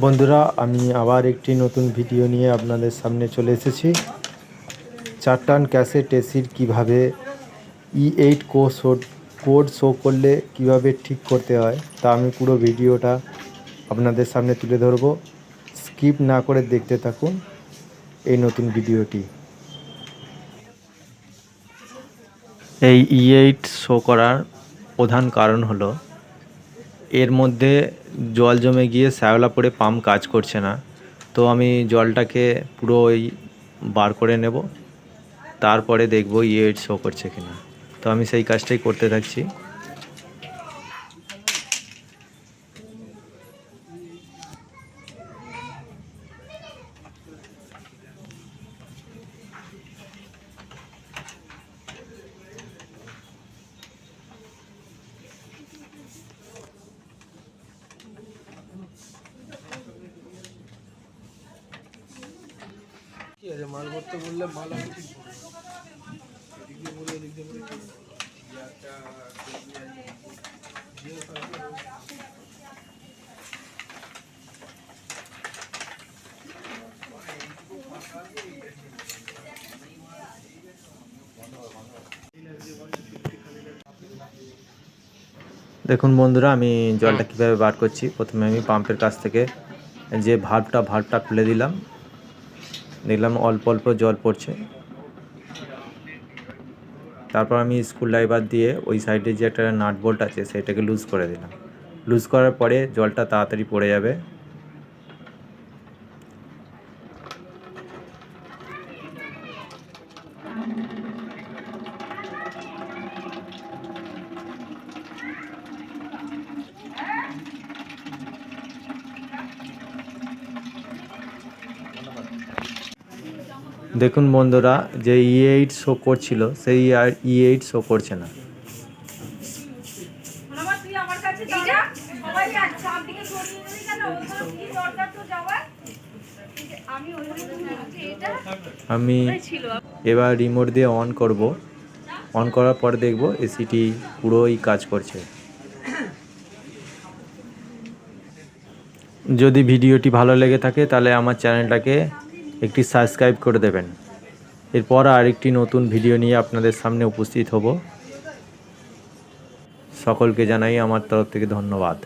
বন্ধুরা, আমি আবার একটি নতুন ভিডিও নিয়ে আপনাদের সামনে চলে এসেছি। 4 টান ক্যাসেট এসির কীভাবে E8 কোড শো করলে কিভাবে ঠিক করতে হয় তা আমি পুরো ভিডিওটা আপনাদের সামনে তুলে ধরব। স্কিপ না করে দেখতে থাকুন এই নতুন ভিডিওটি। এই E8 শো করার প্রধান কারণ হলো এর মধ্যে জল জমে গিয়ে শ্যাওলা পড়ে পাম্প কাজ করছে না। তো আমি জলটাকে পুরোই বার করে নেব, তারপরে দেখব E8 শো করছে কিনা। তো আমি সেই কাজটাই করতে থাকছি। মাল ভরতে বললে মাল আমি ঠিক বলে এদিক দিয়ে বলে দেখুন বন্ধুরা, আমি জলটা কীভাবে বার করছি। প্রথমে আমি পাম্পের কাছ থেকে যে ভাল্বটা খুলে দিলাম, দেখলাম অল্প অল্প জল পড়ছে। তারপর আমি স্ক্রু ড্রাইভার দিয়ে ওই সাইডে যে একটা নাট বোল্ট আছে সেটাকে লুজ করে দিলাম। লুজ করার পরে জলটা তাড়াতাড়ি পড়ে যাবে। দেখুন বন্ধুরা, যে E8 শো করছিল সেই আর E8 শো করছে না। আমি এবার রিমোট দিয়ে অন করব। অন করার পর দেখব এসিটি পুরোই কাজ করছে। যদি ভিডিওটি ভালো লেগে থাকে তাহলে আমার চ্যানেলটাকে একটি সাবস্ক্রাইব করে দেবেন। এরপর আরেকটি নতুন ভিডিও নিয়ে আপনাদের সামনে উপস্থিত হব। সকলকে জানাই আমার তরফ থেকে ধন্যবাদ।